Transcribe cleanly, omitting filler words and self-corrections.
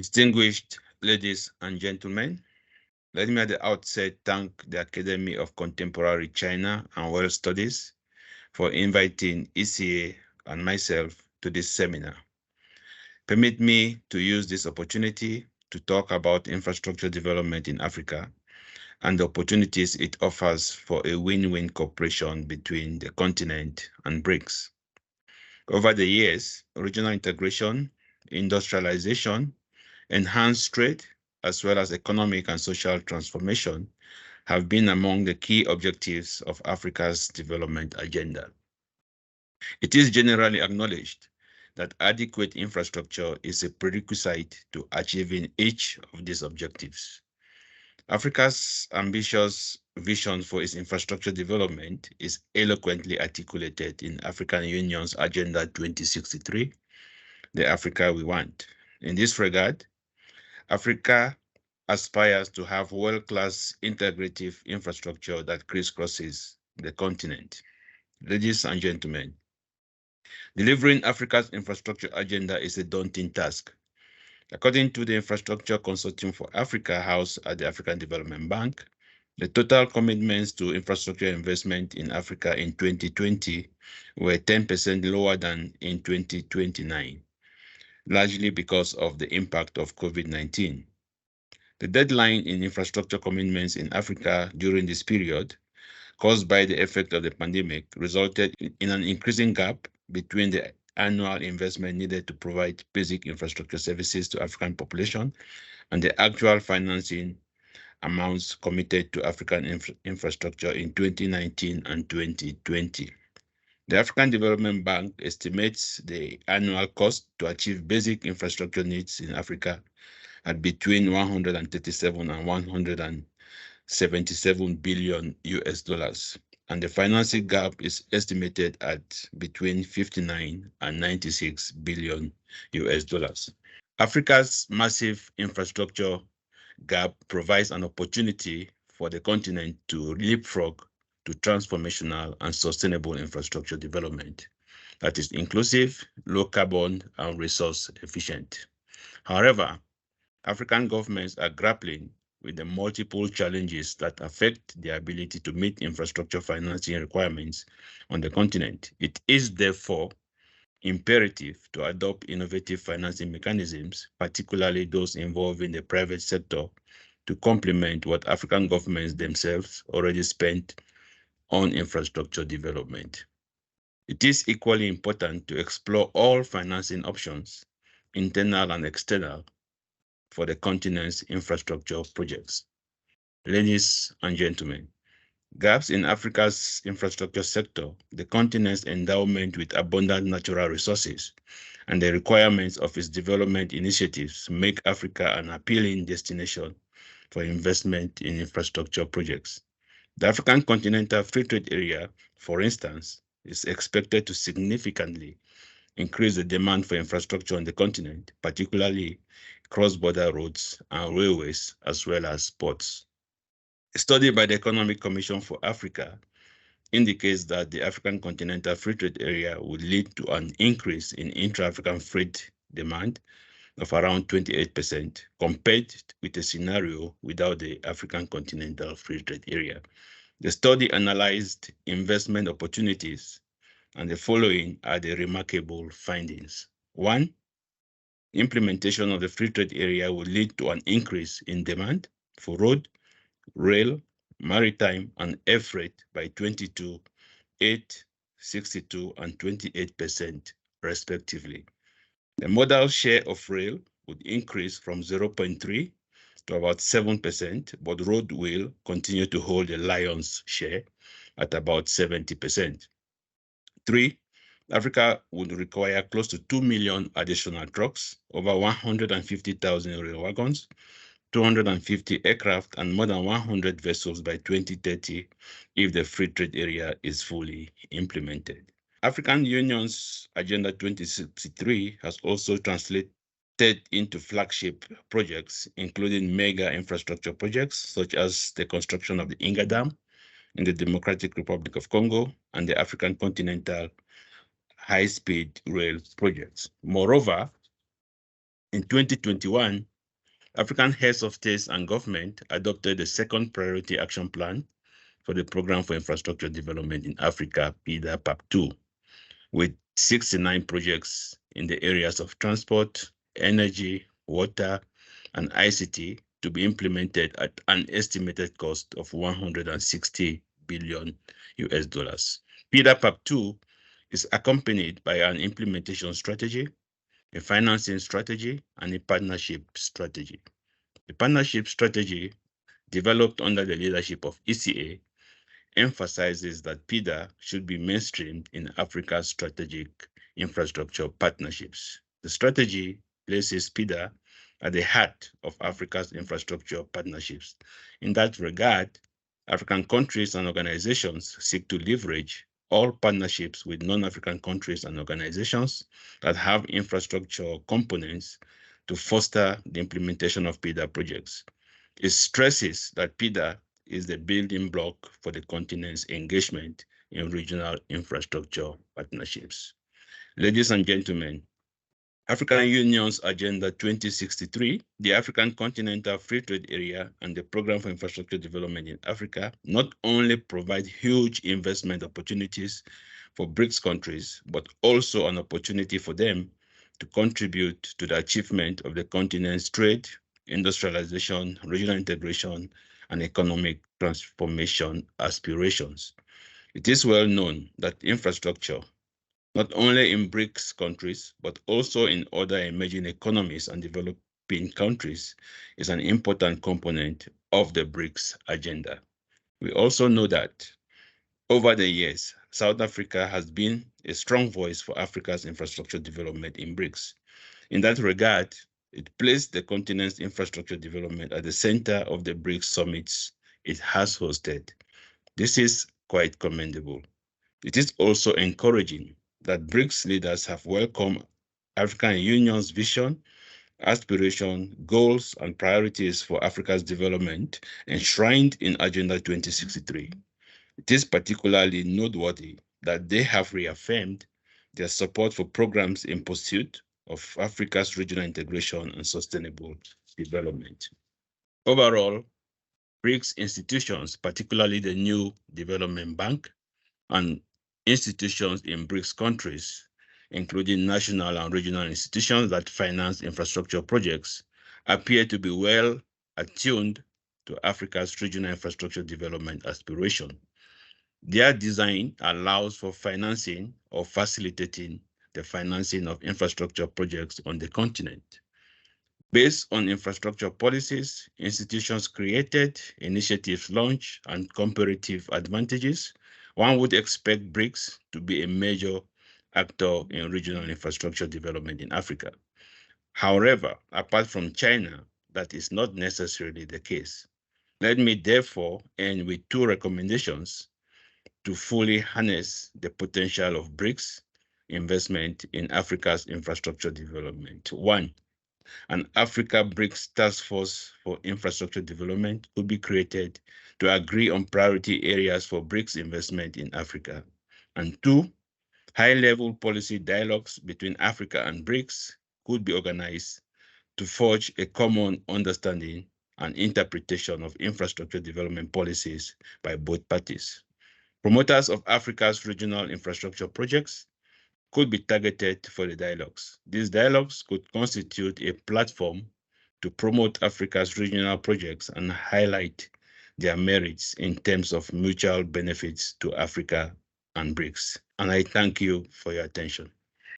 Distinguished ladies and gentlemen, let me at the outset thank the Academy of Contemporary China and World Studies for inviting ECA and myself to this seminar. Permit me to use this opportunity to talk about infrastructure development in Africa and the opportunities it offers for a win-win cooperation between the continent and BRICS. Over the years, regional integration, industrialization, enhanced trade, as well as economic and social transformation have been among the key objectives of Africa's development agenda. It is generally acknowledged that adequate infrastructure is a prerequisite to achieving each of these objectives. Africa's ambitious vision for its infrastructure development is eloquently articulated in African Union's Agenda 2063, the Africa we want. In this regard, Africa aspires to have world-class integrative infrastructure that crisscrosses the continent. Ladies and gentlemen, delivering Africa's infrastructure agenda is a daunting task. According to the Infrastructure Consortium for Africa housed at the African Development Bank, the total commitments to infrastructure investment in Africa in 2020 were 10% lower than in 2029, largely because of the impact of COVID-19. The deadline in infrastructure commitments in Africa during this period, caused by the effect of the pandemic, resulted in an increasing gap between the annual investment needed to provide basic infrastructure services to African population and the actual financing amounts committed to African infrastructure in 2019 and 2020. The African Development Bank estimates the annual cost to achieve basic infrastructure needs in Africa at between 137 and 177 billion US dollars, and the financing gap is estimated at between 59 and 96 billion US dollars. Africa's massive infrastructure gap provides an opportunity for the continent to leapfrog to transformational and sustainable infrastructure development that is inclusive, low carbon, and resource efficient. However, African governments are grappling with the multiple challenges that affect their ability to meet infrastructure financing requirements on the continent. It is therefore imperative to adopt innovative financing mechanisms, particularly those involving the private sector, to complement what African governments themselves already spent on infrastructure development. It is equally important to explore all financing options, internal and external, for the continent's infrastructure projects. Ladies and gentlemen, gaps in Africa's infrastructure sector, the continent's endowment with abundant natural resources, and the requirements of its development initiatives make Africa an appealing destination for investment in infrastructure projects. The African Continental Free Trade Area, for instance, is expected to significantly increase the demand for infrastructure on the continent, particularly cross-border roads and railways, as well as ports. A study by the Economic Commission for Africa indicates that the African Continental Free Trade Area would lead to an increase in intra-African freight demand of around 28% compared with a scenario without the African Continental Free Trade Area. The study analyzed investment opportunities, and the following are the remarkable findings. 1, implementation of the free trade area will lead to an increase in demand for road, rail, maritime, and air freight by 22, 8, 62, and 28% respectively. The modal share of rail would increase from 0.3 to about 7%, but road will continue to hold the lion's share at about 70%. 3, Africa would require close to 2 million additional trucks, over 150,000 rail wagons, 250 aircraft, and more than 100 vessels by 2030 if the free trade area is fully implemented. African Union's Agenda 2063 has also translated into flagship projects, including mega infrastructure projects such as the construction of the Inga Dam in the Democratic Republic of Congo and the African Continental high-speed rail projects. Moreover, in 2021, African heads of states and government adopted the second priority action plan for the Program for Infrastructure Development in Africa, PIDA PAP2, with 69 projects in the areas of transport, energy, water, and ICT to be implemented at an estimated cost of 160 billion US dollars. PIDA PAP2 is accompanied by an implementation strategy, a financing strategy, and a partnership strategy. The partnership strategy, developed under the leadership of ECA, emphasizes that PIDA should be mainstreamed in Africa's strategic infrastructure partnerships. The strategy places PIDA at the heart of Africa's infrastructure partnerships. In that regard, African countries and organizations seek to leverage all partnerships with non-African countries and organizations that have infrastructure components to foster the implementation of PIDA projects. It stresses that PIDA is the building block for the continent's engagement in regional infrastructure partnerships. Ladies and gentlemen, African Union's Agenda 2063, the African Continental Free Trade Area, and the Program for Infrastructure Development in Africa not only provide huge investment opportunities for BRICS countries, but also an opportunity for them to contribute to the achievement of the continent's trade, industrialization, regional integration, and economic transformation aspirations. It is well known that infrastructure, not only in BRICS countries, but also in other emerging economies and developing countries, is an important component of the BRICS agenda. We also know that over the years, South Africa has been a strong voice for Africa's infrastructure development in BRICS. In that regard, it placed the continent's infrastructure development at the center of the BRICS summits it has hosted. This is quite commendable. It is also encouraging that BRICS leaders have welcomed African Union's vision, aspiration, goals, and priorities for Africa's development enshrined in Agenda 2063. It is particularly noteworthy that they have reaffirmed their support for programs in pursuit of Africa's regional integration and sustainable development. Overall, BRICS institutions, particularly the new Development Bank and institutions in BRICS countries, including national and regional institutions that finance infrastructure projects, appear to be well attuned to Africa's regional infrastructure development aspiration. Their design allows for financing or facilitating the financing of infrastructure projects on the continent. Based on infrastructure policies, institutions created, initiatives launched, and comparative advantages, one would expect BRICS to be a major actor in regional infrastructure development in Africa. However, apart from China, that is not necessarily the case. Let me therefore end with two recommendations to fully harness the potential of BRICS investment in Africa's infrastructure development. One, an Africa BRICS Task Force for Infrastructure Development could be created to agree on priority areas for BRICS investment in Africa. And two, high-level policy dialogues between Africa and BRICS could be organized to forge a common understanding and interpretation of infrastructure development policies by both parties. Promoters of Africa's regional infrastructure projects could be targeted for the dialogues. These dialogues could constitute a platform to promote Africa's regional projects and highlight their merits in terms of mutual benefits to Africa and BRICS. And I thank you for your attention.